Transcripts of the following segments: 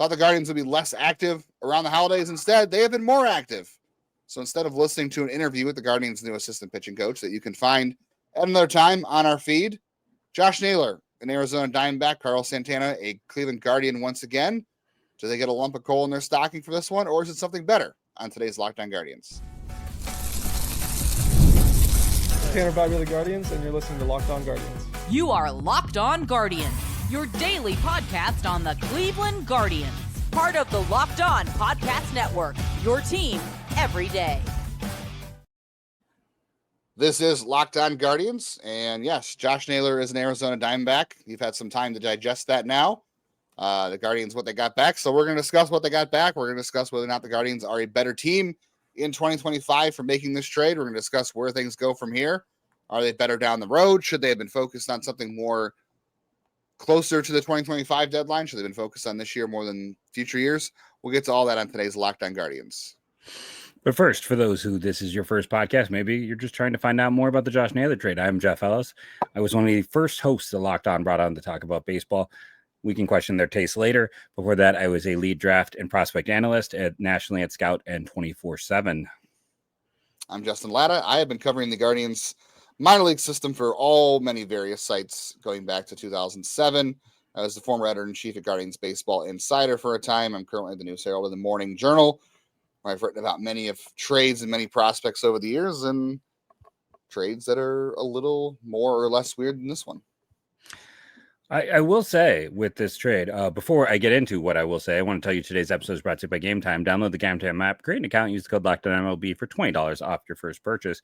Thought the Guardians would be less active around the holidays. Instead, they have been more active. So instead of listening to an interview with the Guardians' new assistant pitching coach that you can find at another time on our feed, Josh Naylor, an Arizona Diamondback, Carlos Santana, a Cleveland Guardian once again. Do they get a lump of coal in their stocking for this one, or is it something better on today's Locked On Guardians? Tanner Bobby of the Guardians, and you're listening to Locked On Guardians. You are Locked On Guardians, your daily podcast on the Cleveland Guardians. Part of the Locked On Podcast Network, your team every day. This is Locked On Guardians, and yes, Josh Naylor is an Arizona Diamondback. You've had some time to digest that now. The Guardians, what they got back. So we're going to discuss what they got back. We're going to discuss whether or not the Guardians are a better team in 2025 for making this trade. We're going to discuss where things go from here. Are they better down the road? Should they have been focused on something more closer to the 2025 deadline? Should they have been focused on this year more than future years? We'll get to all that on today's Locked On Guardians. But first, for those who this is your first podcast, maybe you're just trying to find out more about the Josh Naylor trade. I'm Jeff Ellis. I was one of the first hosts that Locked On brought on to talk about baseball. We can question their taste later. Before that, I was a lead draft and prospect analyst nationally at Scout and 24/7. I'm Justin Latta. I have been covering the Guardians minor league system for many various sites going back to 2007. I was the former editor-in-chief at Guardians Baseball Insider for a time. I'm currently the News Herald and the Morning Journal, where I've written about many of trades and many prospects over the years, and trades that are a little more or less weird than this one. I will say with this trade, before I get into what I will say, I want to tell you today's episode is brought to you by Gametime. Download the Gametime app, create an account, use the code LOCKEDONMLB for $20 off your first purchase.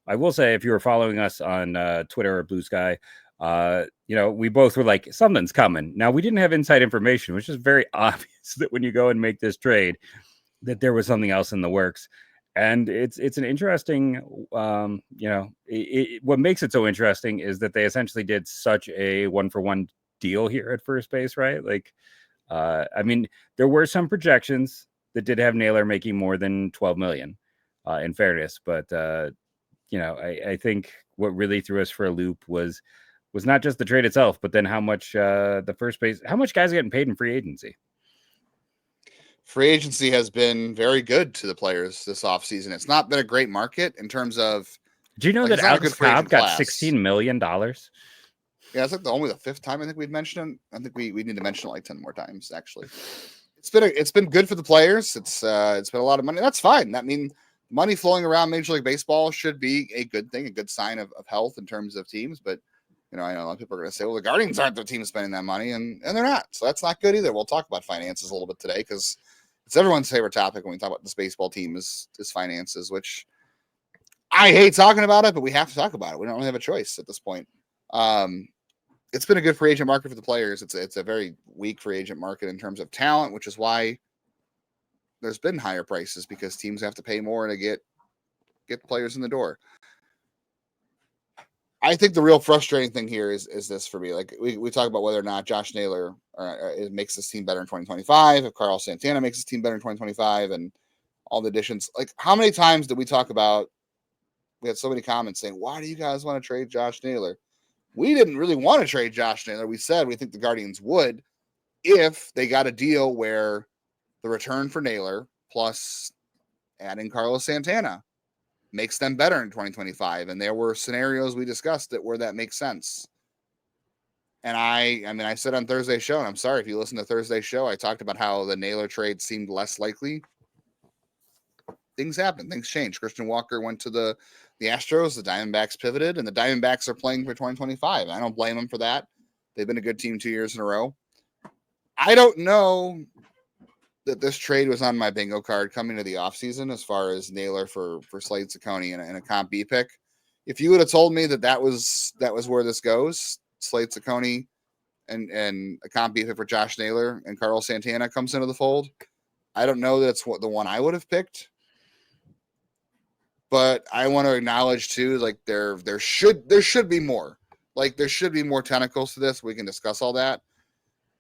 I will say, if you were following us on Twitter or Blue Sky, we both were like, something's coming. Now, we didn't have inside information, which is very obvious that when you go and make this trade, that there was something else in the works. And it's an interesting, what makes it so interesting is that they essentially did such a 1-for-1 deal here at first base, right? Like, there were some projections that did have Naylor making more than $12 million, in fairness. But, I think what really threw us for a loop was not just the trade itself, but then how much how much guys are getting paid in free agency. Free agency has been very good to the players this offseason. It's not been a great market in terms of. Do you know that Alex Cobb got $16 million? Yeah, it's like only the fifth time I think we'd mentioned it. I think we need to mention it like 10 more times, actually. It's been good for the players. It's been a lot of money. That's fine. That means money flowing around Major League Baseball should be a good thing, a good sign of health in terms of teams. But I know a lot of people are going to say, well, the Guardians aren't the team spending that money, and they're not. So that's not good either. We'll talk about finances a little bit today because it's everyone's favorite topic when we talk about this baseball team is finances, which I hate talking about it, but we have to talk about it. We don't really have a choice at this point. It's been a good free agent market for the players. It's a very weak free agent market in terms of talent, which is why there's been higher prices because teams have to pay more to get players in the door. I think the real frustrating thing here is this for me. Like we talk about whether or not Josh Naylor makes this team better in 2025, if Carlos Santana makes this team better in 2025, and all the additions. Like how many times did we talk about? We had so many comments saying, "Why do you guys want to trade Josh Naylor?" We didn't really want to trade Josh Naylor. We said we think the Guardians would if they got a deal where the return for Naylor plus adding Carlos Santana makes them better in 2025. And there were scenarios we discussed where that makes sense. And I said on Thursday's show, and I'm sorry if you listen to Thursday's show, I talked about how the Naylor trade seemed less likely. Things happen. Things change. Christian Walker went to the Astros. The Diamondbacks pivoted, and the Diamondbacks are playing for 2025. I don't blame them for that. They've been a good team 2 years in a row. I don't know that this trade was on my bingo card coming to the offseason as far as Naylor for Slade Cecconi and a Comp B pick. If you would have told me that was where this goes, Slade Cecconi and a Comp B pick for Josh Naylor and Carlos Santana comes into the fold, I don't know that it's the one I would have picked. But I want to acknowledge too, like there should be more. Like there should be more tentacles to this. We can discuss all that.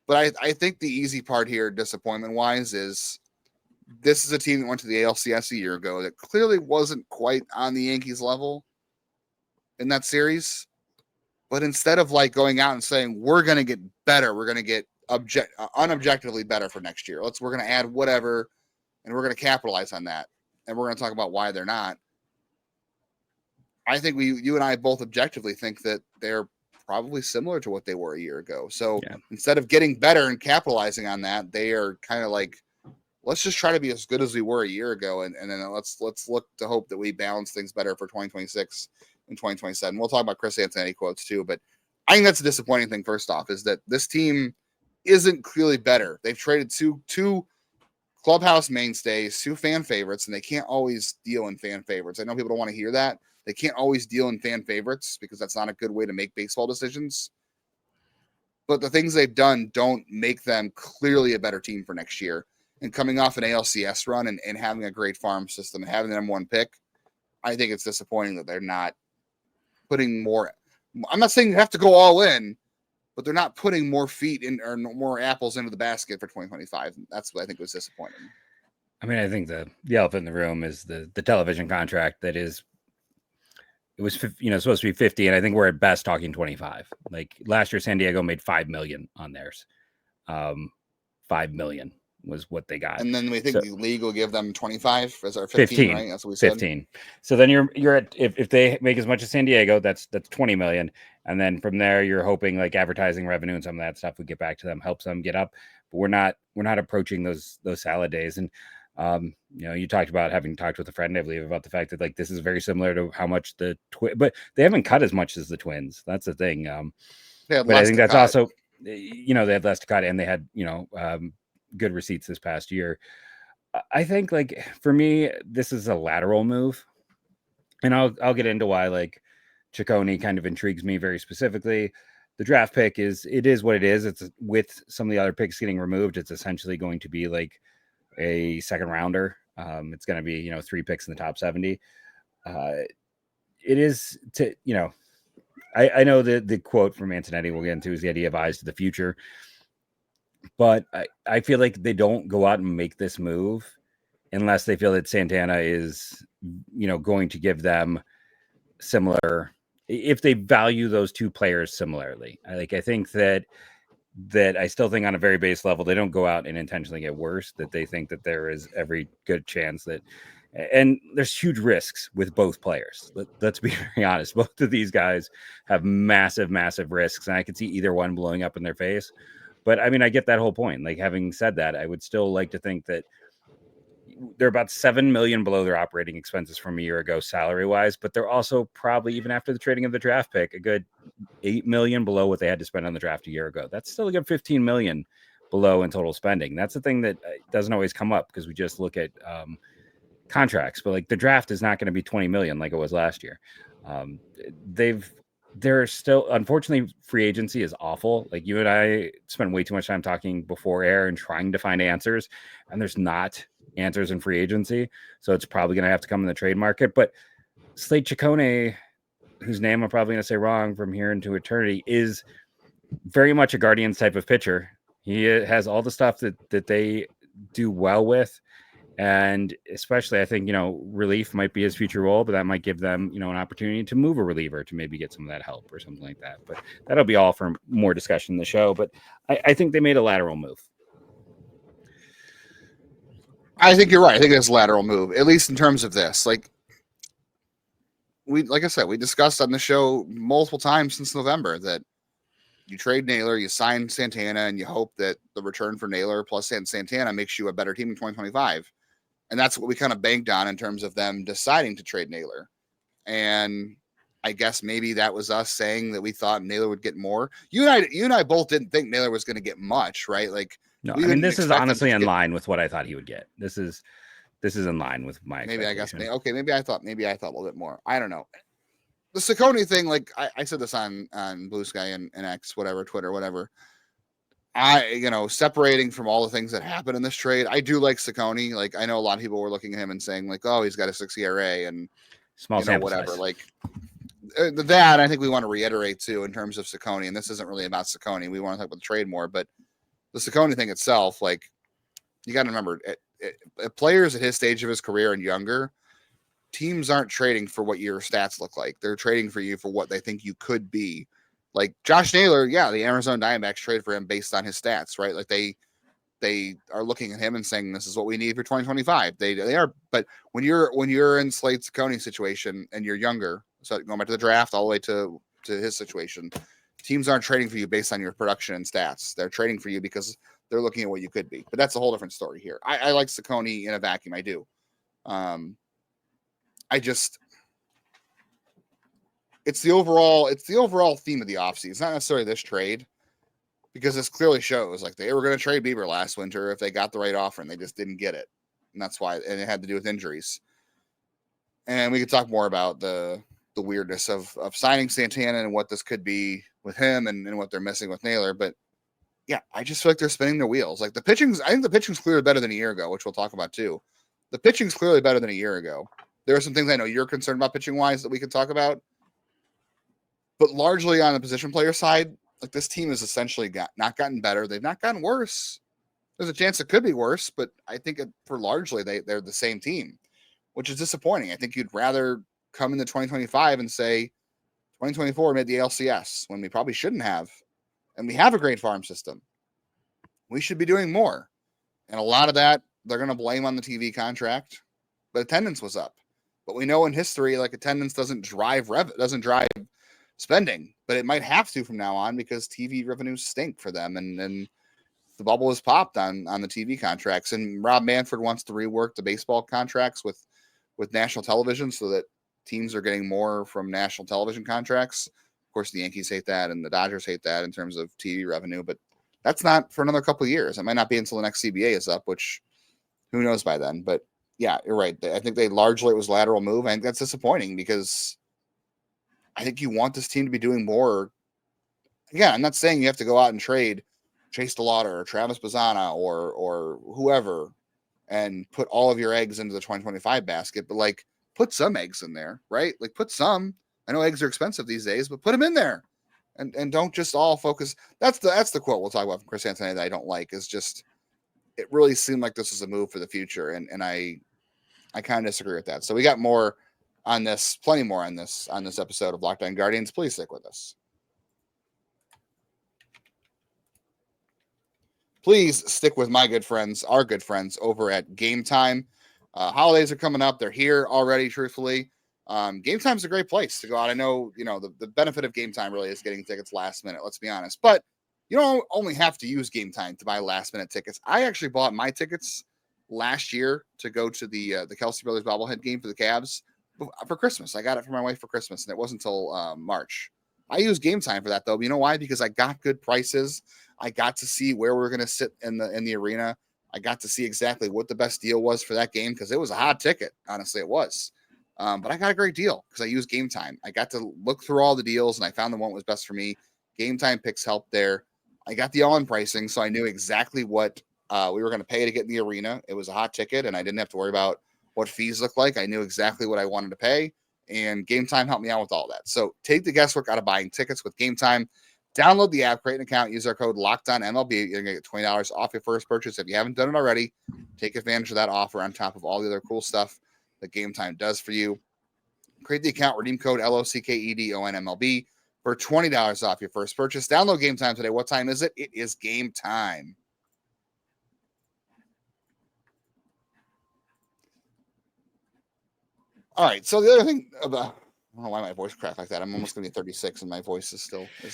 But I think the easy part here, disappointment-wise, is this is a team that went to the ALCS a year ago that clearly wasn't quite on the Yankees level in that series. But instead of like going out and saying, we're going to get better, we're going to get unobjectively better for next year. We're going to add whatever, and we're going to capitalize on that, and we're going to talk about why they're not. I think you and I both objectively think that they're probably similar to what they were a year ago. So instead of getting better and capitalizing on that, they are kind of like, let's just try to be as good as we were a year ago, and then let's look to hope that we balance things better for 2026 and 2027. We'll talk about Chris Antonetti quotes too, but I think that's a disappointing thing. First off, is that this team isn't clearly better. They've traded two clubhouse mainstays, two fan favorites, and they can't always deal in fan favorites. I know people don't want to hear that. They can't always deal in fan favorites because that's not a good way to make baseball decisions. But the things they've done don't make them clearly a better team for next year. And coming off an ALCS run and having a great farm system and having the number one pick, I think it's disappointing that they're not putting more. I'm not saying you have to go all in, but they're not putting more feet in or more apples into the basket for 2025. That's what I think was disappointing. I mean, I think the elephant in the room is the television contract that is. It was, supposed to be 50, and I think we're at best talking 25. Like last year, San Diego made $5 million on theirs. $5 million was what they got, and then we think the league will give them 25 as our 15, right? That's what we said. 15. So then you're at if they make as much as San Diego, that's 20 million, and then from there you're hoping like advertising revenue and some of that stuff would get back to them, helps them get up. But we're not approaching those salad days. And you talked about having talked with a friend, I believe, about the fact that like this is very similar to how much the but they haven't cut as much as the Twins. That's the thing. But I think that's also, they had less to cut, and they had good receipts this past year. I think like for me, this is a lateral move, and I'll get into why like Cecconi kind of intrigues me very specifically. The draft pick is what it is. It's with some of the other picks getting removed. It's essentially going to be like a second rounder. It's going to be 3 picks in the top 70. It is to I know the quote from Antonetti we'll get into is the idea of eyes to the future, but I feel like they don't go out and make this move unless they feel that Santana is going to give them similar, if they value those two players similarly. I think that I still think on a very base level, they don't go out and intentionally get worse, that they think that there is every good chance that, and there's huge risks with both players. Let's be very honest. Both of these guys have massive, massive risks, and I could see either one blowing up in their face. But I mean, I get that whole point. Like, having said that, I would still like to think that they're about $7 million below their operating expenses from a year ago, salary wise, but they're also probably, even after the trading of the draft pick, a good $8 million below what they had to spend on the draft a year ago. That's still a good $15 million below in total spending. That's the thing that doesn't always come up because we just look at contracts, but like the draft is not going to be 20 million like it was last year. They're still, unfortunately, free agency is awful. Like, you and I spent way too much time talking before air and trying to find answers, and there's not answers in free agency. So it's probably going to have to come in the trade market. But Slade Cecconi, whose name I'm probably going to say wrong from here into eternity, is very much a Guardians type of pitcher. He has all the stuff that they do well with. And especially, I think, relief might be his future role, but that might give them, an opportunity to move a reliever to maybe get some of that help or something like that. But that'll be all for more discussion in the show. But I think they made a lateral move. I think you're right. I think it's a lateral move, at least in terms of this. Like I said, we discussed on the show multiple times since November that you trade Naylor, you sign Santana, and you hope that the return for Naylor plus Santana makes you a better team in 2025. And that's what we kind of banked on in terms of them deciding to trade Naylor. And I guess maybe that was us saying that we thought Naylor would get more. You and I both didn't think Naylor was going to get much, right? Like, no, I mean, this is honestly in line with what I thought he would get. This is in line with my maybe. I guess maybe I thought a little bit more. I don't know. The Cecconi thing, like I said this on Blue Sky and X, whatever, Twitter, whatever. Separating from all the things that happened in this trade, I do like Cecconi. Like, I know a lot of people were looking at him and saying like, oh, he's got a 6 ERA and small sample whatever. size. Like that, I think we want to reiterate too in terms of Cecconi. And this isn't really about Cecconi. We want to talk about the trade more, but the Cecconi thing itself, like, you got to remember, players at his stage of his career and younger, teams aren't trading for what your stats look like. They're trading for you for what they think you could be. Like Josh Naylor, yeah, the Arizona Diamondbacks traded for him based on his stats, right? Like they are looking at him and saying this is what we need for 2025. They are, but when you're in Slade Cecconi's situation and you're younger, so going back to the draft all the way to his situation, teams aren't trading for you based on your production and stats. They're trading for you because they're looking at what you could be. But that's a whole different story here. I like Cecconi in a vacuum. I do. It's the overall theme of the offseason. It's not necessarily this trade, because this clearly shows like they were going to trade Bieber last winter if they got the right offer, and they just didn't get it. And that's why, and it had to do with injuries. And we could talk more about the weirdness of signing Santana and what this could be with him and what they're missing with Naylor. But yeah, I just feel like they're spinning their wheels. Like I think the pitching's clearly better than a year ago, which we'll talk about too. The pitching's clearly better than a year ago. There are some things I know you're concerned about pitching wise that we could talk about, but largely on the position player side, like this team has essentially not gotten better. They've not gotten worse. There's a chance it could be worse, but I think for largely they're the same team, which is disappointing. I think you'd rather come into 2025 and say 2024 made the LCS when we probably shouldn't have. And we have a great farm system. We should be doing more. And a lot of that they're going to blame on the TV contract, but attendance was up. But we know in history, like attendance doesn't drive spending, but it might have to from now on because TV revenues stink for them. And the bubble has popped on the TV contracts. And Rob Manfred wants to rework the baseball contracts with national television so that teams are getting more from national television contracts. Of course, the Yankees hate that and the Dodgers hate that in terms of TV revenue, but that's not for another couple of years. It might not be until the next CBA is up, which who knows by then. But yeah, you're right. I think it was lateral move. I think that's disappointing because I think you want this team to be doing more. Yeah, I'm not saying you have to go out and trade Chase DeLauder or Travis Bazzana or whoever and put all of your eggs into the 2025 basket, but like put some eggs in there, right? Like put some. I know eggs are expensive these days, but put them in there, and don't just all focus. That's the quote we'll talk about from Chris Anthony that I don't like. Is just it really seemed like this is a move for the future, and I kind of disagree with that. So we got more on this, plenty more on this episode of Locked On Guardians. Please stick with us. Please stick with our good friends over at Gametime. Holidays are coming up. They're here already, truthfully. Gametime's a great place to go out. I know, the benefit of Gametime really is getting tickets last minute, let's be honest. But you don't only have to use Gametime to buy last minute tickets. I actually bought my tickets last year to go to the Kelsey Brothers bobblehead game for the Cavs for Christmas. I got it for my wife for Christmas, and it wasn't until March. I use Gametime for that, though. You know why? Because I got good prices. I got to see where we're going to sit in the arena. I got to see exactly what the best deal was for that game because it was a hot ticket. Honestly, it was. But I got a great deal because I used Gametime. I got to look through all the deals, and I found the one that was best for me. Gametime picks helped there. I got the all-in pricing, so I knew exactly what we were going to pay to get in the arena. It was a hot ticket, and I didn't have to worry about what fees looked like. I knew exactly what I wanted to pay, and Gametime helped me out with all that. So take the guesswork out of buying tickets with Gametime. Download the app, create an account, use our code LOCKEDONMLB. You're going to get $20 off your first purchase. If you haven't done it already, take advantage of that offer on top of all the other cool stuff that Gametime does for you. Create the account, redeem code LOCKEDONMLB for $20 off your first purchase. Download Gametime today. What time is it? It is game time. All right. So the other thing about, I don't know why my voice cracked like that. I'm almost going to be 36 and my voice is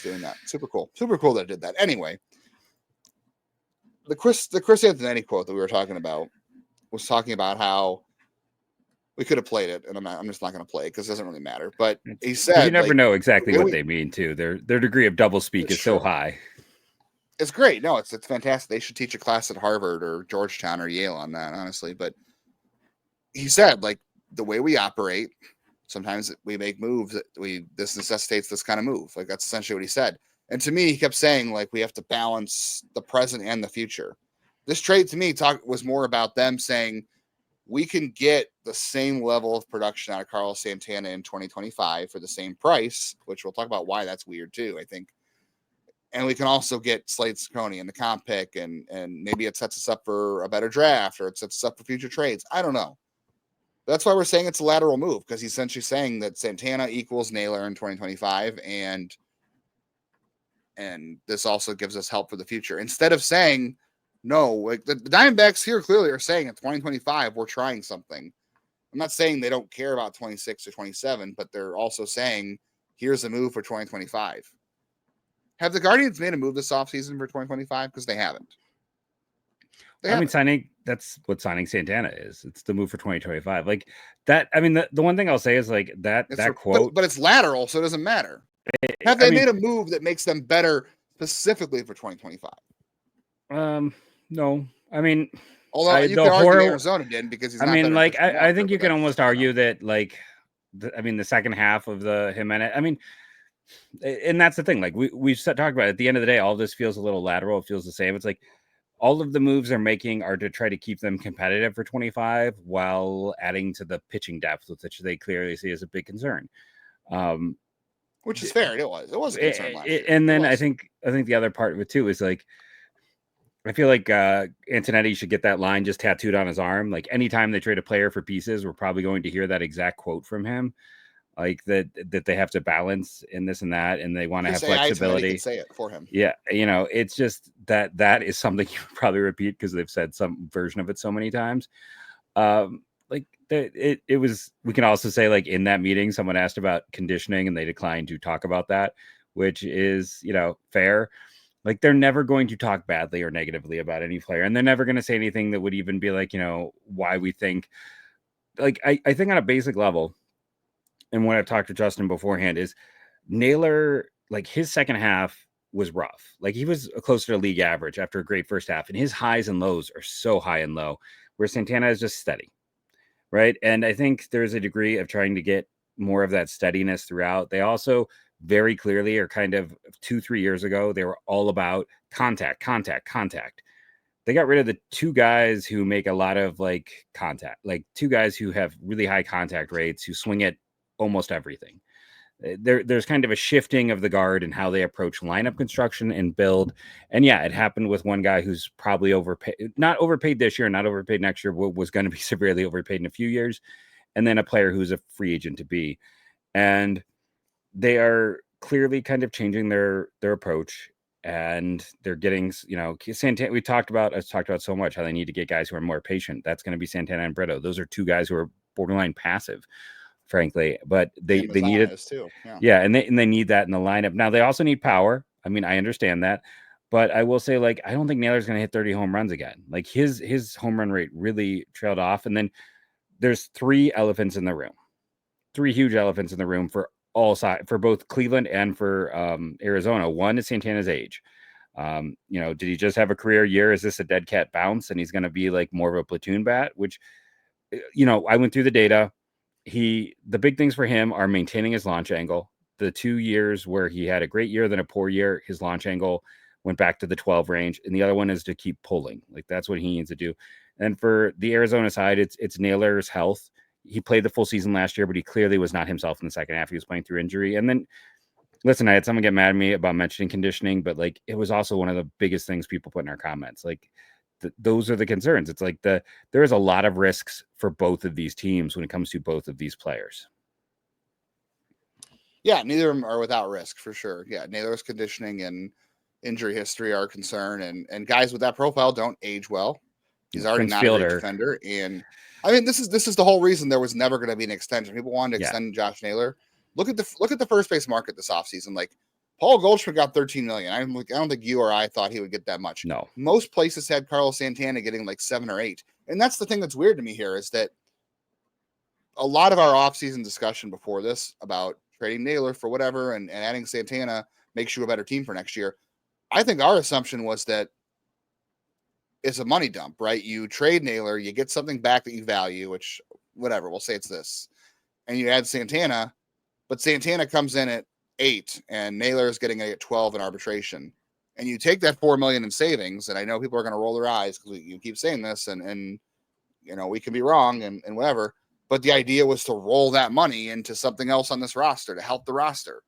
doing that. Super cool. Super cool that I did that. Anyway, the Chris Anthony quote that we were talking about was talking about how we could have played it, and I'm just not going to play it because it doesn't really matter. But he said, you never know exactly what they mean too. Their degree of doublespeak is so high. It's great. No, it's fantastic. They should teach a class at Harvard or Georgetown or Yale on that, honestly. But he said, like, the way we operate, sometimes we make moves that this necessitates this kind of move. Like, that's essentially what he said. And to me, he kept saying, like, we have to balance the present and the future. This trade to me was more about them saying we can get the same level of production out of Carlos Santana in 2025 for the same price, which we'll talk about why that's weird too, I think. And we can also get Slade Cecconi in the comp pick, and maybe it sets us up for a better draft or it sets us up for future trades. I don't know. That's why we're saying it's a lateral move, because he's essentially saying that Santana equals Naylor in 2025, and And this also gives us help for the future. Instead of saying, no, like the Diamondbacks here clearly are saying in 2025, we're trying something. I'm not saying they don't care about 26 or 27, but they're also saying, here's a move for 2025. Have the Guardians made a move this offseason for 2025? Because they haven't. That's what signing Santana is. It's the move for 2025. Like that. I mean, the one thing I'll say is like that quote, but it's lateral, so it doesn't matter. Have they made a move that makes them better specifically for 2025? No. I mean, although you could argue Arizona did because he's. I think you can almost argue that like, the second half of the Jimenez. I mean, and that's the thing. Like we've talked about it. At the end of the day, all this feels a little lateral. It feels the same. It's like all of the moves they're making are to try to keep them competitive for 25 while adding to the pitching depth, which they clearly see as a big concern. Which is fair. It was a concern last year. And then I think the other part of it too is like, I feel like Antonetti should get that line just tattooed on his arm. Like anytime they trade a player for pieces, we're probably going to hear that exact quote from him. Like that they have to balance in this and that, and they want to have flexibility. Can say it for him. Yeah, it's just that is something you probably repeat because they've said some version of it so many times. Like it was. We can also say like in that meeting, someone asked about conditioning, and they declined to talk about that, which is fair. Like they're never going to talk badly or negatively about any player, and they're never going to say anything that would even be like why we think. Like I think on a basic level. And when I've talked to Justin beforehand is Naylor, like his second half was rough. Like he was closer to league average after a great first half, and his highs and lows are so high and low where Santana is just steady. Right. And I think there's a degree of trying to get more of that steadiness throughout. They also very clearly are kind of 2-3 years ago, they were all about contact. They got rid of the two guys who make a lot of like contact, like two guys who have really high contact rates, who swing at almost everything. There's kind of a shifting of the guard and how they approach lineup construction and build. And yeah, it happened with one guy who's probably not overpaid this year, not overpaid next year, was going to be severely overpaid in a few years. And then a player who's a free agent to be. And they are clearly kind of changing their approach. And they're getting, Santana. I've talked about so much how they need to get guys who are more patient. That's going to be Santana and Brito. Those are two guys who are borderline passive, frankly, but they need it too. Yeah, and they need that in the lineup. Now they also need power. I mean, I understand that, but I will say, like, I don't think Naylor's going to hit 30 home runs again. Like his home run rate really trailed off. And then there's three huge elephants in the room for all sides, for both Cleveland and for Arizona. One is Santana's age. Did he just have a career year? Is this a dead cat bounce? And he's going to be like more of a platoon bat, which, I went through the data. The big things for him are maintaining his launch angle. The 2 years where he had a great year, then a poor year, his launch angle went back to the 12 range. And the other one is to keep pulling. Like that's what he needs to do. And for the Arizona side, it's Naylor's health. He played the full season last year, but he clearly was not himself in the second half. He was playing through injury. And then, listen, I had someone get mad at me about mentioning conditioning, but like it was also one of the biggest things people put in our comments. Like those are the concerns. It's like there is a lot of risks for both of these teams when it comes to both of these players. Yeah, neither of them are without risk for sure. Yeah, Naylor's conditioning and injury history are a concern, and guys with that profile don't age well. He's already not a great defender, and I mean this is the whole reason there was never going to be an extension. People wanted to extend Josh Naylor. Look at the first base market this offseason. Like Paul Goldschmidt got $13 million. I don't think you or I thought he would get that much. No. Most places had Carlos Santana getting like 7 or 8. And that's the thing that's weird to me here is that a lot of our offseason discussion before this about trading Naylor for whatever and adding Santana makes you a better team for next year. I think our assumption was that it's a money dump, right? You trade Naylor, you get something back that you value, which whatever, we'll say it's this. And you add Santana, but Santana comes in at 8 and Naylor is getting at 12 in arbitration, and you take that $4 million in savings. And I know people are going to roll their eyes because you keep saying this and we can be wrong and whatever, but the idea was to roll that money into something else on this roster to help the roster.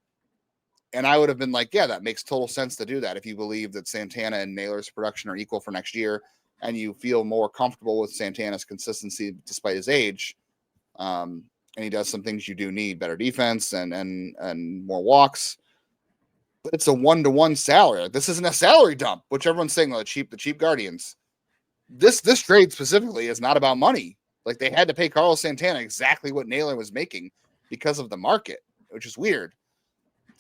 And I would have been like, yeah, that makes total sense to do that. If you believe that Santana and Naylor's production are equal for next year and you feel more comfortable with Santana's consistency despite his age, and he does some things you do need, better defense and more walks. But it's a 1-to-1 salary. Like, this isn't a salary dump, which everyone's saying, the cheap Guardians. This trade specifically is not about money. Like, they had to pay Carlos Santana exactly what Naylor was making because of the market, which is weird.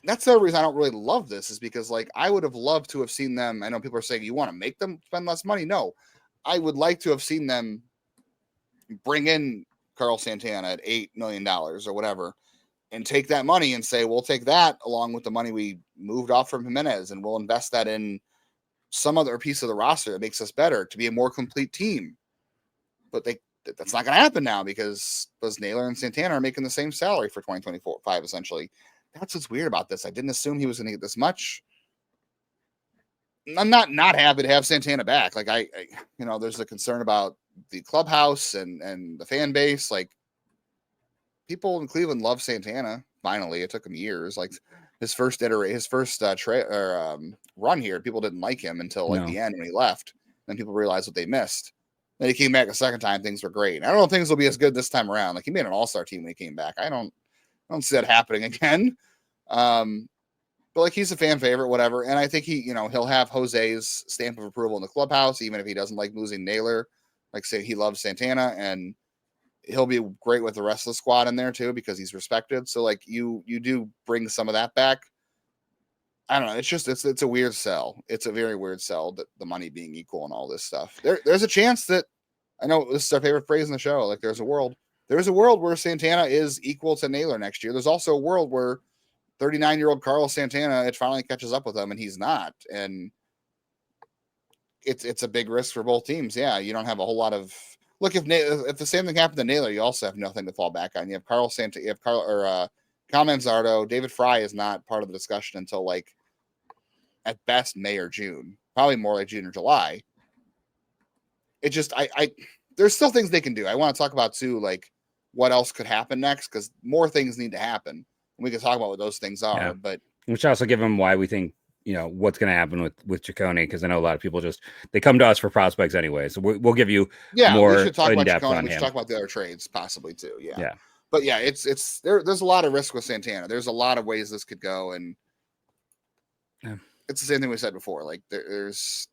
That's the reason I don't really love this, is because, like, I would have loved to have seen them. I know people are saying, you want to make them spend less money? No, I would like to have seen them bring in Carlos Santana at $8 million or whatever, and take that money and say, we'll take that along with the money we moved off from Jimenez, and we'll invest that in some other piece of the roster that makes us better to be a more complete team. But that's not going to happen now because Naylor and Santana are making the same salary for 2024-5 essentially. That's what's weird about this. I didn't assume he was going to get this much. I'm not happy to have Santana back. Like, I there's a concern about the clubhouse and the fan base. Like, people in Cleveland love Santana. Finally, it took him years. Like, his first run here, people didn't like him until the end when he left. Then people realized what they missed. Then he came back a second time. Things were great. I don't know if things will be as good this time around. Like, he made an all-star team when he came back. I don't see that happening again. But like, he's a fan favorite, whatever. And I think he'll have Jose's stamp of approval in the clubhouse, even if he doesn't like losing Naylor. Like, say he loves Santana, and he'll be great with the rest of the squad in there too, because he's respected. So like, you do bring some of that back. I don't know. It's just, it's a weird sell. It's a very weird sell, that the money being equal and all this stuff. There's a chance that, I know this is our favorite phrase in the show, like, there's a world where Santana is equal to Naylor next year. There's also a world where 39-year-old Carlos Santana, it finally catches up with him and he's not. And it's a big risk for both teams. Yeah. You don't have a whole lot of, look, if the same thing happened to Naylor, you also have nothing to fall back on. You have Carlos Santana, you have Kyle Manzardo. David Fry is not part of the discussion until, like, at best May or June, probably more like June or July. It just, there's still things they can do. I want to talk about too, like, what else could happen next, because more things need to happen. We can talk about what those things are, yeah. But we should also give them why we think, what's going to happen with Cecconi, because I know a lot of people they come to us for prospects anyway. So we'll give you more we should talk about in-depth Cecconi. on We should him. talk about the other trades possibly too. Yeah. But yeah, it's there's a lot of risk with Santana. There's a lot of ways this could go, and it's the same thing we said before. Like, it's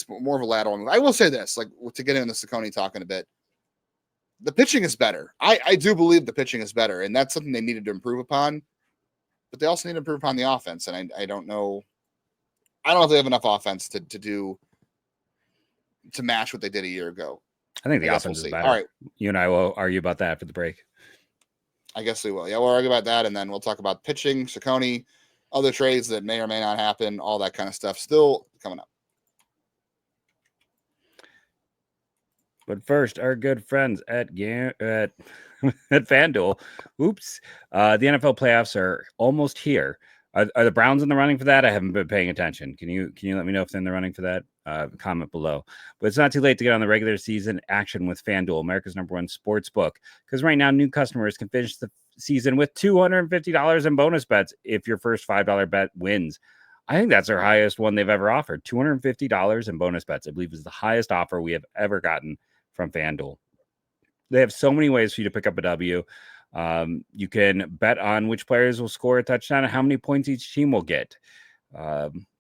more of a lateral move. I will say this, like, to get into Cecconi talking a bit, the pitching is better. I do believe the pitching is better, and that's something they needed to improve upon. But they also need to improve upon the offense, and I don't know. I don't know if they have enough offense to match what they did a year ago. I think the offense is better. All right. You and I will argue about that after the break. I guess we will. Yeah, we'll argue about that, and then we'll talk about pitching, Cecconi, other trades that may or may not happen, all that kind of stuff still coming up. But first, our good friends at FanDuel. Oops. The NFL playoffs are almost here. Are the Browns in the running for that? I haven't been paying attention. Can you let me know if they're in the running for that? Comment below. But it's not too late to get on the regular season action with FanDuel, America's #1 sports book. Because right now, new customers can finish the season with $250 in bonus bets if your first $5 bet wins. I think that's their highest one they've ever offered. $250 in bonus bets, I believe, is the highest offer we have ever gotten from FanDuel. They have so many ways for you to pick up a W. You can bet on which players will score a touchdown and how many points each team will get.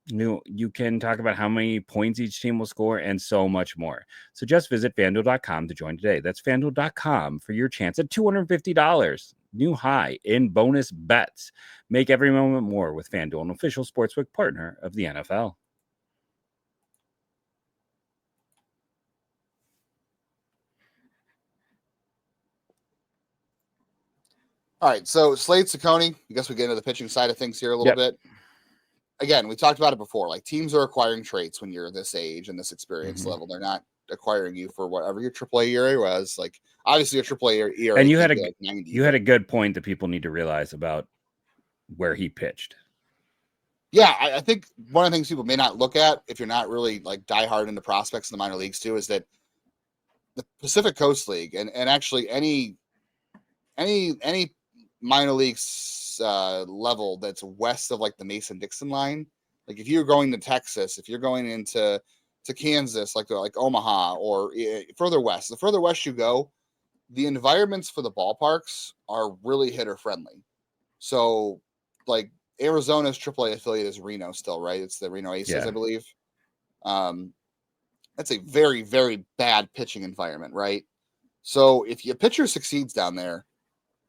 You can talk about how many points each team will score and so much more. So just visit FanDuel.com to join today. That's FanDuel.com for your chance at $250. New high in bonus bets. Make every moment more with FanDuel, an official sportsbook partner of the NFL. All right, so Slade Cecconi, I guess we get into the pitching side of things here a little bit. Again, we talked about it before. Like, teams are acquiring traits when you're this age and this experience level. They're not acquiring you for whatever your AAA ERA was. Like, obviously, your AAA ERA. And you had like 90. You had a good point that people need to realize about where he pitched. Yeah, I think one of the things people may not look at, if you're not really like diehard into prospects in the minor leagues too, is that the Pacific Coast League and actually any minor leagues level that's west of like the Mason-Dixon line, like if you're going to Texas, if you're going into Kansas, like Omaha or further west, the further west you go, the environments for the ballparks are really hitter friendly. So like Arizona's AAA affiliate is Reno still, right? It's the Reno Aces, Yeah. I believe. That's a very, very bad pitching environment, right? So if your pitcher succeeds down there,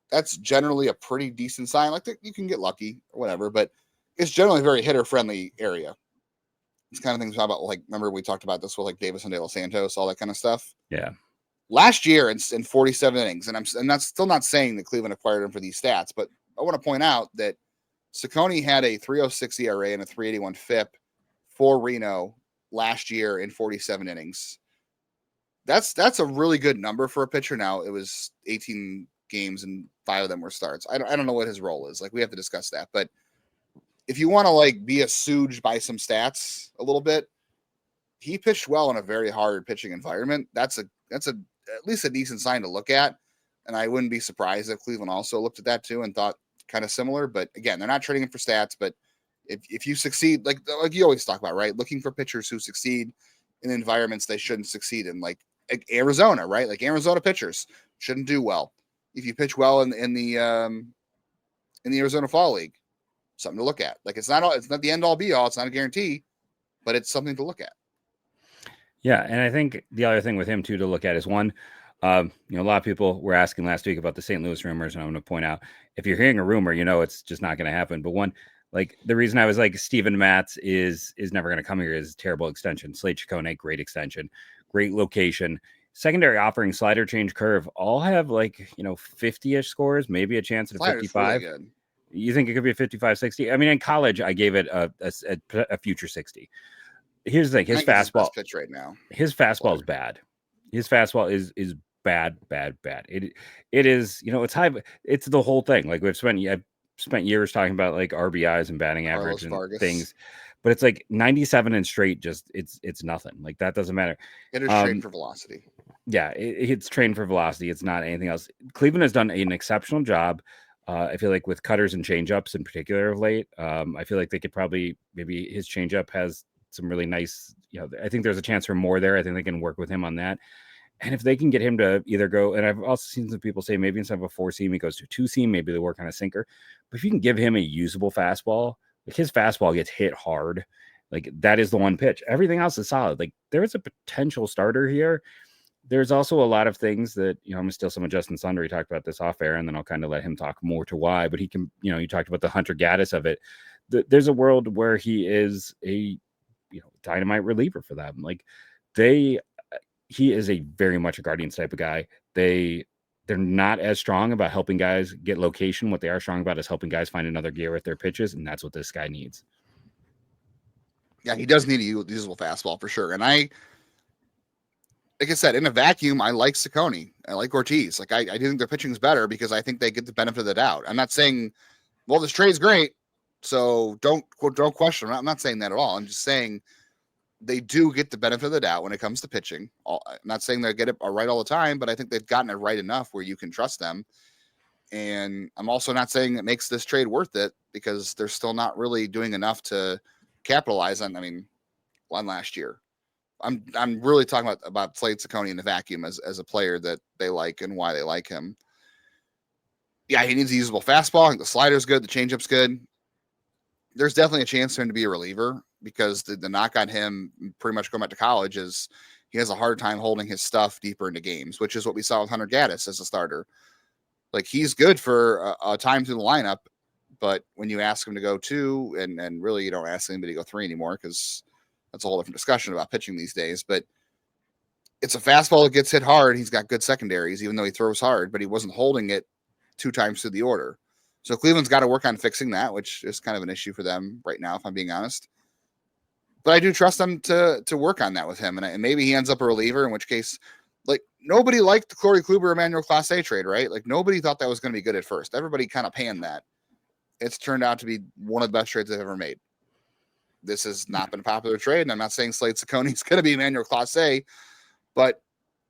that's generally a pretty decent sign. Like you can get lucky or whatever, but it's generally a very hitter-friendly area. It's kind of things about, like, remember we talked about this with like Davis and De Los Santos, all that kind of stuff. Yeah. Last year in 47 innings, and I'm not still not saying that Cleveland acquired him for these stats, but I want to point out that Cecconi had a 3.06 ERA and a 3.81 FIP for Reno last year in 47 innings. That's a really good number for a pitcher. Now, it was 18 games and 5 of them were starts. I don't know what his role is. Like, we have to discuss that. But if you want to like be assuaged by some stats a little bit, he pitched well in a very hard pitching environment. That's at least a decent sign to look at. And I wouldn't be surprised if Cleveland also looked at that too and thought kind of similar. But again, they're not trading him for stats. But if you succeed, like you always talk about, right? Looking for pitchers who succeed in environments they shouldn't succeed in, like Arizona, right? Like Arizona pitchers shouldn't do well. If you pitch well in the Arizona Fall League, something to look at. Like it's not the end all be all. It's not a guarantee, but it's something to look at. Yeah, and I think the other thing with him too to look at is one, a lot of people were asking last week about the St. Louis rumors, and I'm going to point out, if you're hearing a rumor, it's just not going to happen. But one, like the reason I was like Steven Matz is never going to come here is terrible extension. Slade Cecconi, great extension, great location. Secondary offering, slider, change, curve, all have 50-ish scores, maybe a chance at a 55. Really, you think it could be a 55, 60? I mean, in college, I gave it a future 60. Here's the thing: his fastball pitch right now. His fastball is bad. His fastball is bad. It is. It's high. It's the whole thing. Like I've spent years talking about like RBIs and batting average and things, but it's like 97 and straight. Just it's nothing. Like that doesn't matter. It is trained for velocity. Yeah, it's trained for velocity. It's not anything else. Cleveland has done an exceptional job. I feel like with cutters and changeups in particular of late. I feel like they could probably maybe his changeup has some really nice, I think there's a chance for more there. I think they can work with him on that. And if they can get him to either go, and I've also seen some people say maybe instead of a 4-seam, he goes to a 2-seam, maybe they work on a sinker. But if you can give him a usable fastball, like his fastball gets hit hard, like that is the one pitch. Everything else is solid. Like there is a potential starter here. There's also a lot of things that, I'm going to steal some of Justin Sunder. He talked about this off air, and then I'll kind of let him talk more to why. But he can, you talked about the Hunter Gaddis of it. There's a world where he is a dynamite reliever for them. Like he is a very much a Guardians type of guy. They're not as strong about helping guys get location. What they are strong about is helping guys find another gear with their pitches, and that's what this guy needs. Yeah, he does need a usable fastball for sure. And like I said, in a vacuum, I like Cecconi. I like Ortiz. Like I do think their pitching is better because I think they get the benefit of the doubt. I'm not saying, well, this trade's great, so don't question. I'm not saying that at all. I'm just saying they do get the benefit of the doubt when it comes to pitching. I'm not saying they get it right all the time, but I think they've gotten it right enough where you can trust them. And I'm also not saying it makes this trade worth it because they're still not really doing enough to capitalize on. On last year. I'm really talking about Slade Cecconi in the vacuum as a player that they like and why they like him. Yeah, he needs a usable fastball. I think the slider's good. The changeup's good. There's definitely a chance for him to be a reliever because the knock on him pretty much going back to college is he has a hard time holding his stuff deeper into games, which is what we saw with Hunter Gaddis as a starter. Like he's good for a time through the lineup, but when you ask him to go 2 and really you don't ask anybody to go 3 anymore because that's a whole different discussion about pitching these days. But it's a fastball that gets hit hard. He's got good secondaries, even though he throws hard, but he wasn't holding it 2 times through the order. So Cleveland's got to work on fixing that, which is kind of an issue for them right now, if I'm being honest. But I do trust them to work on that with him. And maybe he ends up a reliever, in which case, like, nobody liked the Corey Kluber Emmanuel Clase A trade, right? Like, nobody thought that was going to be good at first. Everybody kind of panned that. It's turned out to be one of the best trades they've ever made. This has not been a popular trade, and I'm not saying Slade Cecconi is going to be Emmanuel Clase, but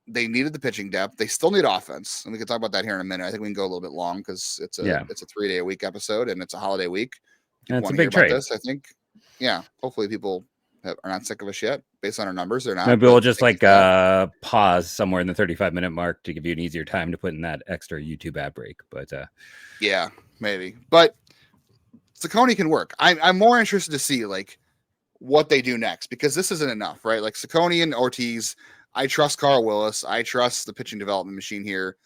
they needed the pitching depth. They still need offense, and we can talk about that here in a minute. I think we can go a little bit long because it's a 3-day-a-week episode, and it's a holiday week. And it's a big trade. I think, hopefully people are not sick of us yet. Based on our numbers, they're not. Maybe we'll just pause somewhere in the 35-minute mark to give you an easier time to put in that extra YouTube ad break. But yeah, maybe. But Cecconi can work. I'm more interested to see like what they do next, because this isn't enough, right? Like Cecconi and Ortiz, I trust Carl Willis. I trust the pitching development machine here.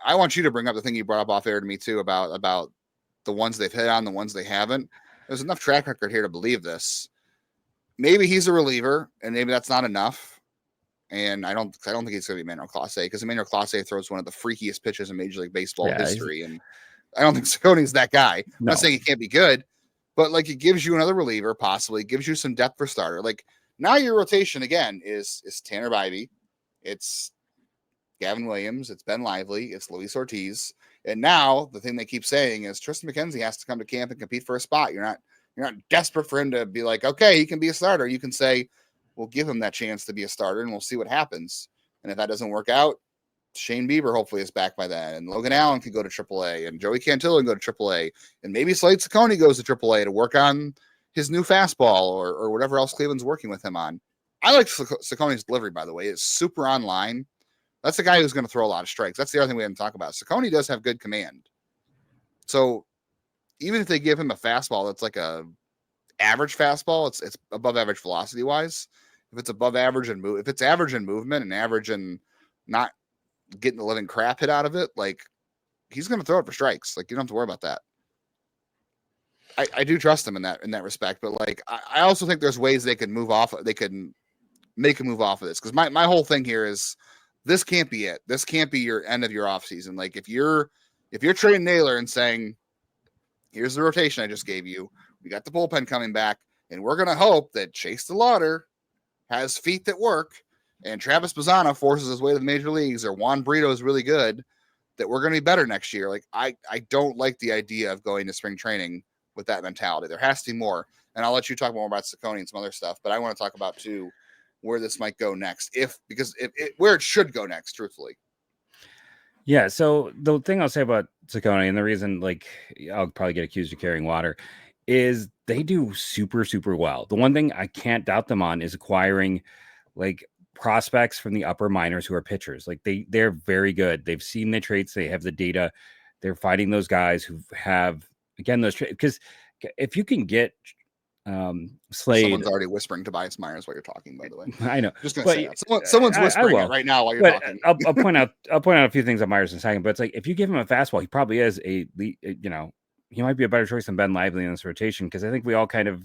I want you to bring up the thing you brought up off air to me too about the ones they've hit on, the ones they haven't. There's enough track record here to believe this. Maybe he's a reliever, and maybe that's not enough. And I don't think he's going to be Emmanuel Clase, because Emmanuel Clase throws one of the freakiest pitches in Major League Baseball history, and I don't think Cecconi's that guy. I'm not saying he can't be good, but like, it gives you another reliever, possibly gives you some depth for starter. Like, now your rotation again is Tanner Bybee, it's Gavin Williams, it's Ben Lively, it's Luis Ortiz, and now the thing they keep saying is Tristan McKenzie has to come to camp and compete for a spot. You're not desperate for him to be like, okay, he can be a starter. You can say, we'll give him that chance to be a starter, and we'll see what happens. And if that doesn't work out, Shane Bieber hopefully is back by then, and Logan Allen can go to AAA, and Joey Cantillo can go to AAA, and maybe Slade Cecconi goes to AAA to work on his new fastball or whatever else Cleveland's working with him on. I like Cecconi's delivery, by the way. It's super online. That's the guy who's going to throw a lot of strikes. That's the other thing we haven't talked about. Cecconi does have good command. So even if they give him a fastball that's like a average fastball, it's above average velocity wise. If it's above average and if it's average in movement and average and not getting the living crap hit out of it, like, he's going to throw it for strikes. Like, you don't have to worry about that. I do trust him in that respect, but like, I also think there's ways they can move off. They can make a move off of this, because my whole thing here is this can't be it. This can't be your end of your offseason. Like, if you're trading Naylor and saying, here's the rotation I just gave you, we got the bullpen coming back, and we're going to hope that Chase DeLauder has feet that work, and Travis Bazzana forces his way to the major leagues, or Juan Brito is really good, that we're going to be better next year. Like, I don't like the idea of going to spring training with that mentality. There has to be more. And I'll let you talk more about Cecconi and some other stuff, but I want to talk about too where this might go next, because where it should go next, truthfully. Yeah. So the thing I'll say about Cecconi, and the reason, like, I'll probably get accused of carrying water, is they do super, super well. The one thing I can't doubt them on is acquiring like prospects from the upper minors who are pitchers. Like, they're very good. They've seen the traits. They have the data. They're finding those guys who have, again, those traits. Because if you can get Slade. Someone's already whispering Tobias Myers while you're talking, by the way. I know. Just gonna say that. Someone's whispering it right now while you're talking. I'll point out a few things on Myers in a second, but it's like, if you give him a fastball, he probably is he might be a better choice than Ben Lively in this rotation, because I think we all kind of,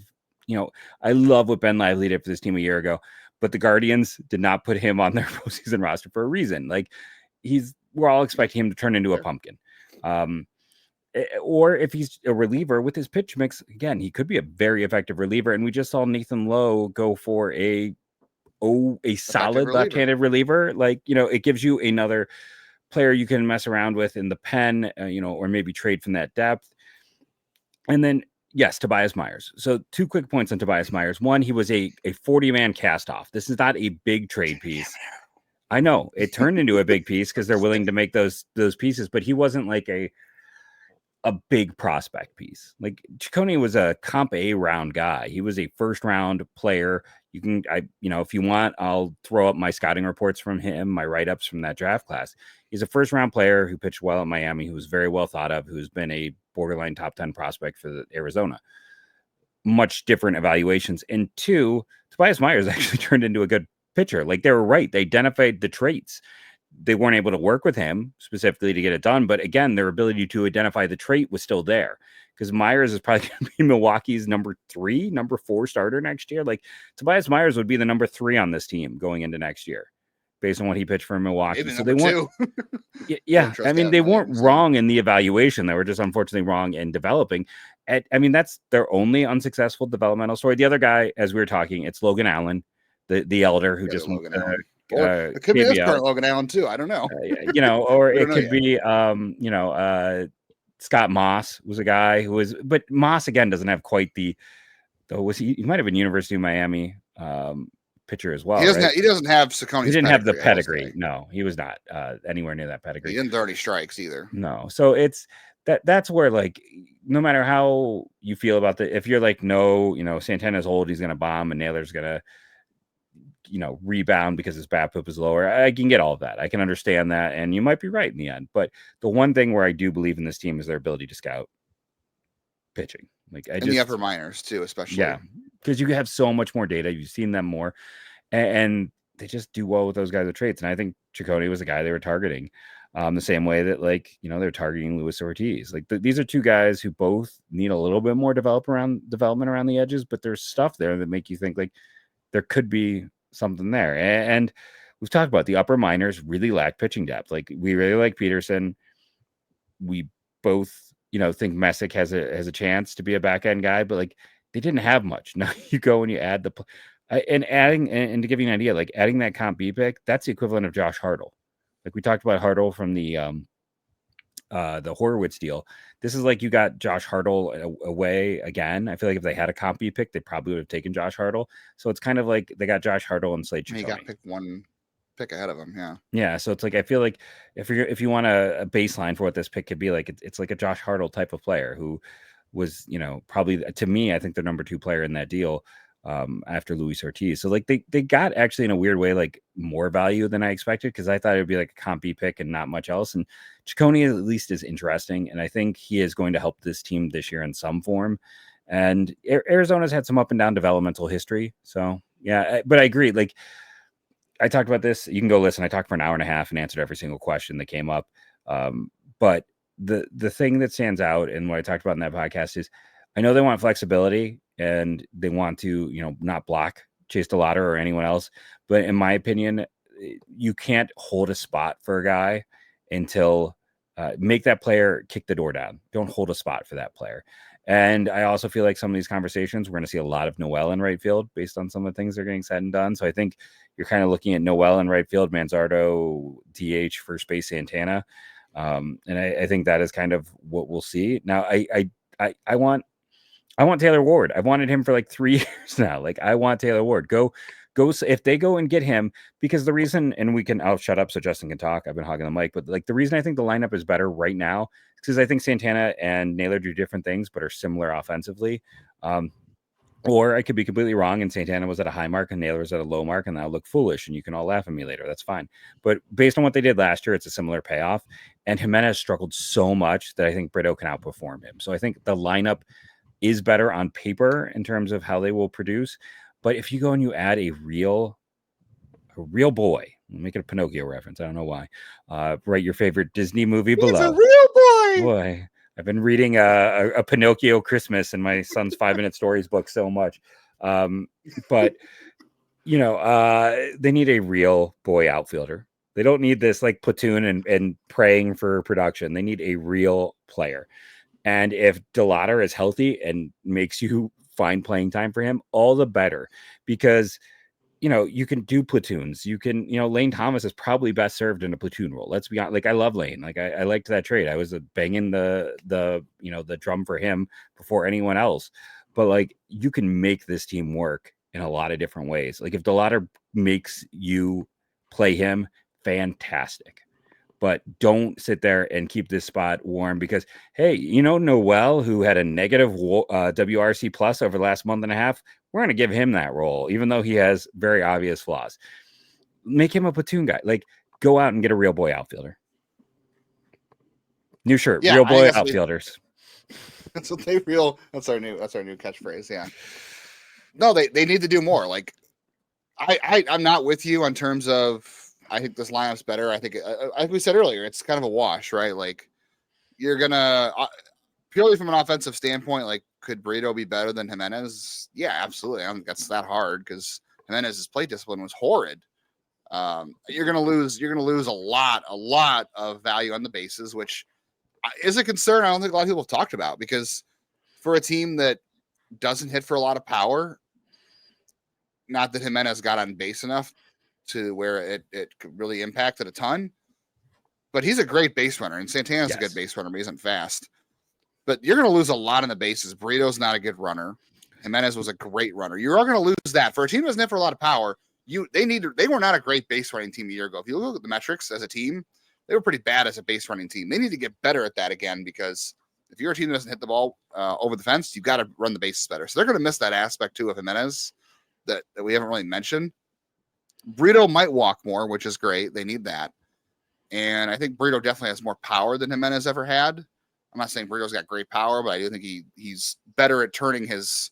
I love what Ben Lively did for this team a year ago, but the Guardians did not put him on their postseason roster for a reason. Like, we're all expecting him to turn into a pumpkin. Or if he's a reliever with his pitch mix, again, he could be a very effective reliever. And we just saw Nathan Lowe go for a solid left-handed reliever. Like, it gives you another player you can mess around with in the pen, or maybe trade from that depth. And then, yes, Tobias Myers. So 2 quick points on Tobias Myers. One, he was a 40-man cast-off. This is not a big trade piece. I know it turned into a big piece because they're willing to make those pieces, but he wasn't like a big prospect piece. Like, Cecconi was a comp A round guy. He was a first round player. You can, if you want, I'll throw up my scouting reports from him, my write-ups from that draft class. He's a first round player who pitched well at Miami, who was very well thought of, who's been a borderline top 10 prospect for Arizona. Much different evaluations. And 2, Tobias Myers actually turned into a good pitcher. Like, they were right. They identified the traits. They weren't able to work with him specifically to get it done. But again, their ability to identify the trait was still there, because Myers is probably going to be Milwaukee's number 4 starter next year. Like, Tobias Myers would be the number 3 on this team going into next year, based on what he pitched for Milwaukee. Maybe so they weren't, yeah. I mean, they weren't wrong in the evaluation. They were just unfortunately wrong in developing. That's their only unsuccessful developmental story. The other guy, as we were talking, it's Logan Allen, the elder who just Logan Allen. It could be this current Logan Allen too. I don't know. Or it could be, Scott Moss was a guy who was, but Moss again doesn't have quite he might have been University of Miami pitcher as well. He doesn't have Cecconi's. He didn't have the pedigree. No, he was not anywhere near that pedigree. He didn't 30 strikes either. No, so it's that's where, like, no matter how you feel about if you're like, no, Santana's old, he's gonna bomb, and Naylor's gonna rebound because his BABIP is lower. I can get all of that. I can understand that. And you might be right in the end. But the one thing where I do believe in this team is their ability to scout. pitching. Like in the upper minors too, especially. Yeah, because you have so much more data. You've seen them more, and they just do well with those guys with traits. And I think Cecconi was the guy they were targeting, the same way that they're targeting Luis Ortiz. Like these are two guys who both need a little bit more development around the edges, but there's stuff there that make you think like there could be something there. And we've talked about the upper minors really lack pitching depth. Like we really like Peterson. We both, think Messick has a chance to be a back end guy, but like they didn't have much. Now you go and you add to give you an idea, like adding that comp B pick, that's the equivalent of Josh Hartle. Like we talked about Hartle from the Horowitz deal. This is like you got Josh Hartle away again. I feel like if they had a comp B pick, they probably would have taken Josh Hartle. So it's kind of like they got Josh Hartle and Slade Cecconi. He got picked one pick ahead of him. Yeah. So it's like I feel like if you want a baseline for what this pick could be like, it's like a Josh Hartle type of player who was probably, to me, I think the number 2 player in that deal after Luis Ortiz. So like they got actually in a weird way like more value than I expected, because I thought it would be like a comp B pick and not much else. And Cecconi at least is interesting, and I think he is going to help this team this year in some form. And Arizona's had some up and down developmental history. So yeah, but I agree. Like I talked about this. You can go listen. I talked for an hour and a half and answered every single question that came up. But the thing that stands out and what I talked about in that podcast is I know they want flexibility and they want to, not block Chase DeLauter or anyone else. But in my opinion, you can't hold a spot for a guy until make that player kick the door down. Don't hold a spot for that player. And I also feel like some of these conversations, we're going to see a lot of Noel in right field based on some of the things that are getting said and done. So I think you're kind of looking at Noel in right field, Manzardo, DH, first base, Santana. And I think that is kind of what we'll see. Now, I want Taylor Ward. I've wanted him for like 3 years now. Like I want Taylor Ward. Go if they go and get him, because the reason, and I'll shut up so Justin can talk. I've been hogging the mic, but like the reason I think the lineup is better right now is because I think Santana and Naylor do different things, but are similar offensively. Or I could be completely wrong, and Santana was at a high mark and Naylor was at a low mark, and that'll look foolish, and you can all laugh at me later. That's fine. But based on what they did last year, it's a similar payoff. And Jimenez struggled so much that I think Brito can outperform him. So I think the lineup is better on paper in terms of how they will produce. But if you go and you add a real boy, make it a Pinocchio reference. I don't know why. Write your favorite Disney movie below. It's a real boy. I've been reading a Pinocchio Christmas in my son's 5-minute stories book so much. But they need a real boy outfielder. They don't need this like platoon and praying for production. They need a real player. And if DeLauter is healthy and makes you find playing time for him, all the better, because you can do platoons. You can, Lane Thomas is probably best served in a platoon role. Let's be honest. Like I love Lane. Like I liked that trade. I was banging the drum for him before anyone else. But like you can make this team work in a lot of different ways. Like if DeLauter makes you play him, fantastic. But don't sit there and keep this spot warm because, hey, Noel, who had a negative WRC plus over the last month and a half, we're going to give him that role, even though he has very obvious flaws. Make him a platoon guy. Like, go out and get a real boy outfielder. New shirt, yeah, real boy outfielders. That's our new catchphrase. Yeah. No, they need to do more. Like, I'm not with you on terms of. I think this lineup's better. I think, like we said earlier, it's kind of a wash, right? Like, you're gonna purely from an offensive standpoint, like, could Brito be better than Jimenez? Yeah, absolutely. I don't think that's that hard because Jimenez's plate discipline was horrid. You're gonna lose a lot of value on the bases, which is a concern. I don't think a lot of people have talked about because for a team that doesn't hit for a lot of power, not that Jimenez got on base enough to where it really impacted a ton, but he's a great base runner, and Santana's a good base runner, but he isn't fast. But you're going to lose a lot in the bases. Brito's not a good runner. Jimenez was a great runner. You are going to lose that. For a team that doesn't hit for a lot of power, they were not a great base running team a year ago. If you look at the metrics as a team, they were pretty bad as a base running team. They need to get better at that again because if you're a team that doesn't hit the ball over the fence, you've got to run the bases better. So they're going to miss that aspect too of Jimenez that we haven't really mentioned. Brito might walk more, which is great. They need that. And I think Brito definitely has more power than Jimenez ever had. I'm not saying Burrito's got great power, but I do think he's better at turning his,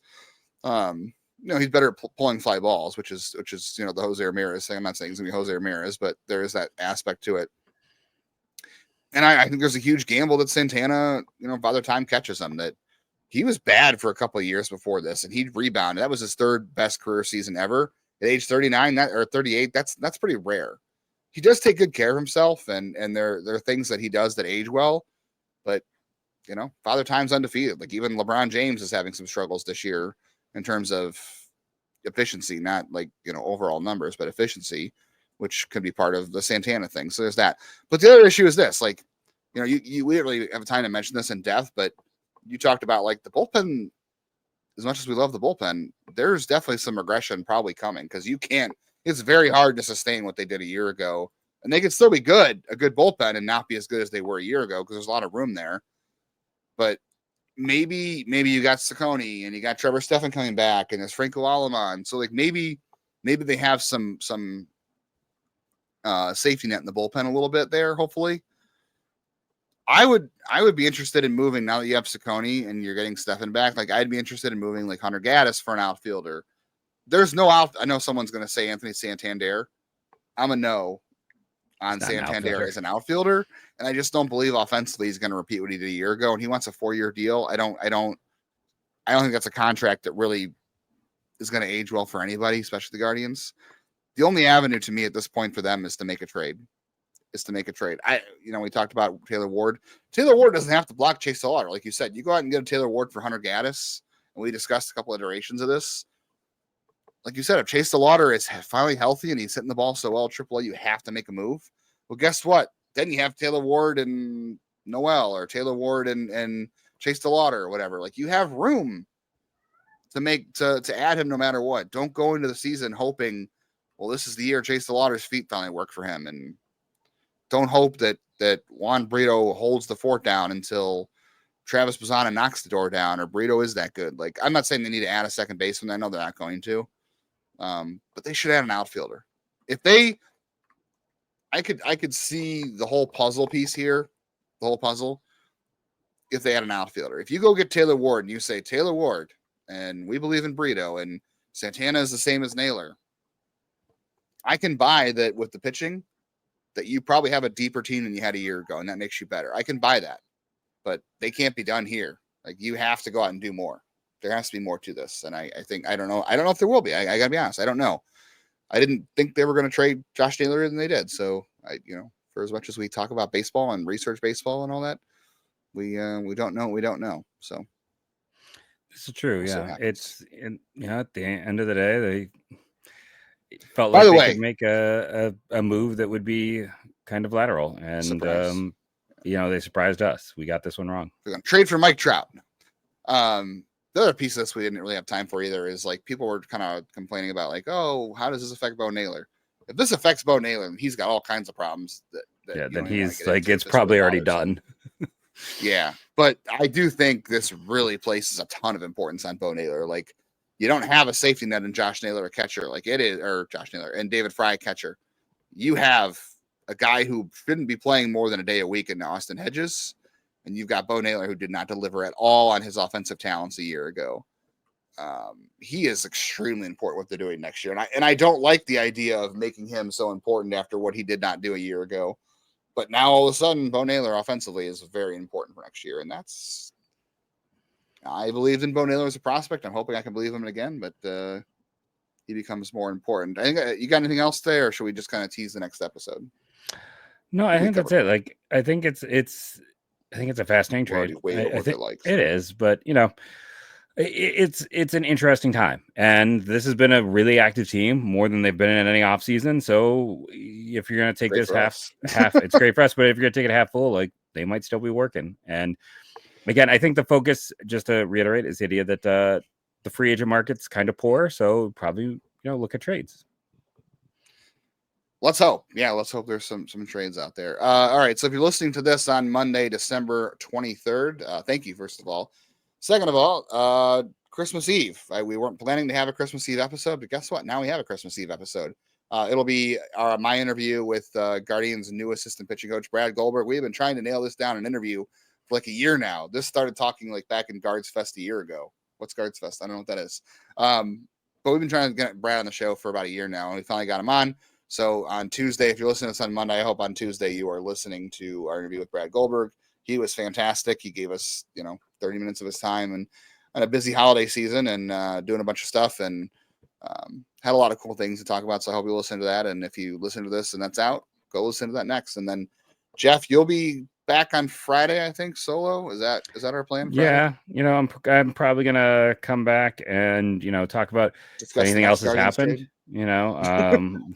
he's better at pulling fly balls, which is the Jose Ramirez thing. I'm not saying he's gonna be Jose Ramirez, but there is that aspect to it. And I think there's a huge gamble that Santana, by the time catches him, that he was bad for a couple of years before this, and he'd rebounded. That was his third best career season ever at age 39, or 38. That's pretty rare. He does take good care of himself, and there are things that he does that age well, but Father Time's undefeated. Like even LeBron James is having some struggles this year in terms of efficiency, not like overall numbers, but efficiency, which could be part of the Santana thing. So there's that. But the other issue is this, like, we didn't really have time to mention this in depth, but you talked about like the bullpen. As much as we love the bullpen, there's definitely some regression probably coming, because it's very hard to sustain what they did a year ago, and they could still be a good bullpen and not be as good as they were a year ago, because there's a lot of room there. But maybe you got Cecconi and you got Trevor Stephan coming back, and there's Franco Alaman. So like maybe they have some safety net in the bullpen a little bit there, hopefully. I would be interested in moving, now that you have Cecconi and you're getting Stephan back. Like I'd be interested in moving like Hunter Gaddis for an outfielder. There's no out. I know someone's going to say Anthony Santander. I'm a no on Santander as an outfielder, and I just don't believe offensively he's going to repeat what he did a year ago. And he wants a 4-year deal. I don't think that's a contract that really is going to age well for anybody, especially the Guardians. The only avenue to me at this point for them is to make a trade. We talked about Taylor Ward. Taylor Ward doesn't have to block Chase Slaughter. Like you said, you go out and get a Taylor Ward for Hunter Gaddis, and we discussed a couple of iterations of this. Like you said, if Chase Slaughter is finally healthy and he's hitting the ball so well at AAA, you have to make a move. Well, guess what? Then you have Taylor Ward and Noel, or Taylor Ward and Chase Slaughter, or whatever. Like you have room to add him no matter what. Don't go into the season hoping, well, this is the year Chase Slaughter's feet finally work for him, and don't hope that Juan Brito holds the fort down until Travis Bazzana knocks the door down, or Brito is that good. Like, I'm not saying they need to add a second baseman. I know they're not going to. But they should add an outfielder. I could see the whole puzzle piece here, if they had an outfielder. If you go get Taylor Ward and you say Taylor Ward, and we believe in Brito, and Santana is the same as Naylor, I can buy that with the pitching, that you probably have a deeper team than you had a year ago, and that makes you better. I can buy that, but they can't be done here. Like, you have to go out and do more. There has to be more to this. And I don't know if there will be. I gotta be honest. I don't know. I didn't think they were going to trade Josh Naylor, and they did. So for as much as we talk about baseball and research baseball and all that, we don't know. We don't know. So this is true. Yeah. It's at the end of the day, they felt By like the they way, could make a move that would be kind of lateral, and they surprised us. We got this one wrong. We're going to trade for Mike Trout. The other piece of this we didn't really have time for either is like people were kind of complaining about like, oh, how does this affect Bo Naylor? If this affects Bo Naylor, then he's got all kinds of problems. Then he's like, it's probably already done. Yeah, but I do think this really places a ton of importance on Bo Naylor. Like, you don't have a safety net in Josh Naylor, a catcher, like it is, or Josh Naylor and David Fry, a catcher. You have a guy who shouldn't be playing more than a day a week in Austin Hedges. And you've got Bo Naylor, who did not deliver at all on his offensive talents a year ago. He is extremely important what they're doing next year. And I don't like the idea of making him so important after what he did not do a year ago. But now all of a sudden, Bo Naylor offensively is very important for next year. And I believed in Bo Naylor as a prospect. I'm hoping I can believe him again, but he becomes more important. I think you got anything else there, or should we just kind of tease the next episode? No, I think that's it. Like, I think it's a fascinating trade. I think it is, but it's an interesting time, and this has been a really active team, more than they've been in any off season. So if you're going to take this half, it's great for us. But if you're going to take it half full, like, they might still be working. And again, I think the focus, just to reiterate, is the idea that the free agent market's kind of poor. So probably look at trades. Let's hope. Yeah, let's hope there's some trades out there. All right, so if you're listening to this on Monday, December 23rd, thank you, first of all. Second of all, Christmas Eve. We weren't planning to have a Christmas Eve episode, but guess what? Now we have a Christmas Eve episode. It'll be my interview with Guardians' new assistant pitching coach, Brad Goldberg. We've been trying to nail this down, an interview for like a year now. This started talking like back in Guards Fest a year ago. What's Guards Fest? I don't know what that is. But we've been trying to get Brad on the show for about a year now, and we finally got him on. So on Tuesday, if you're listening to this on Monday, I hope on Tuesday you are listening to our interview with Brad Goldberg. He was fantastic. He gave us, 30 minutes of his time and a busy holiday season and doing a bunch of stuff and had a lot of cool things to talk about. So I hope you listen to that. And if you listen to this and that's out, go listen to that next. And then Jeff, you'll be back on Friday, I think, solo. Is that our plan? Friday? Yeah, I'm probably gonna come back and talk about anything else has happened. Trade.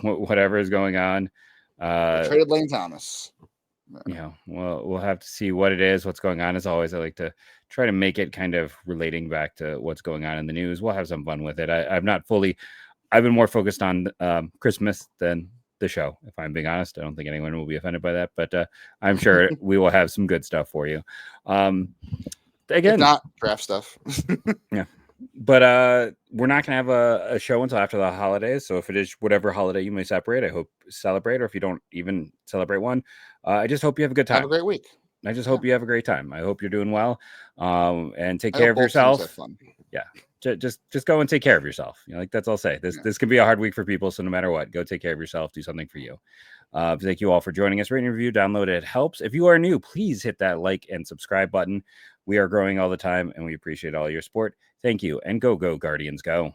Whatever is going on. Traded Lane Thomas. We'll have to see what it is, what's going on. As always, I like to try to make it kind of relating back to what's going on in the news. We'll have some fun with it. I've been more focused on Christmas than the show, if I'm being honest. I don't think anyone will be offended by that, but I'm sure we will have some good stuff for you. Again, if not draft stuff. Yeah. But we're not going to have a show until after the holidays. So if it is whatever holiday you may celebrate, I hope celebrate. Or if you don't even celebrate one, I just hope you have a good time. Have a great week. I just hope you have a great time. I hope you're doing well. And take care of yourself. Fun. Yeah. Just go and take care of yourself. That's all I'll say. This could be a hard week for people. So no matter what, go take care of yourself. Do something for you. Thank you all for joining us. Rate and review, download it. It helps. If you are new, please hit that like and subscribe button. We are growing all the time and we appreciate all your support. Thank you. And go Guardians, go.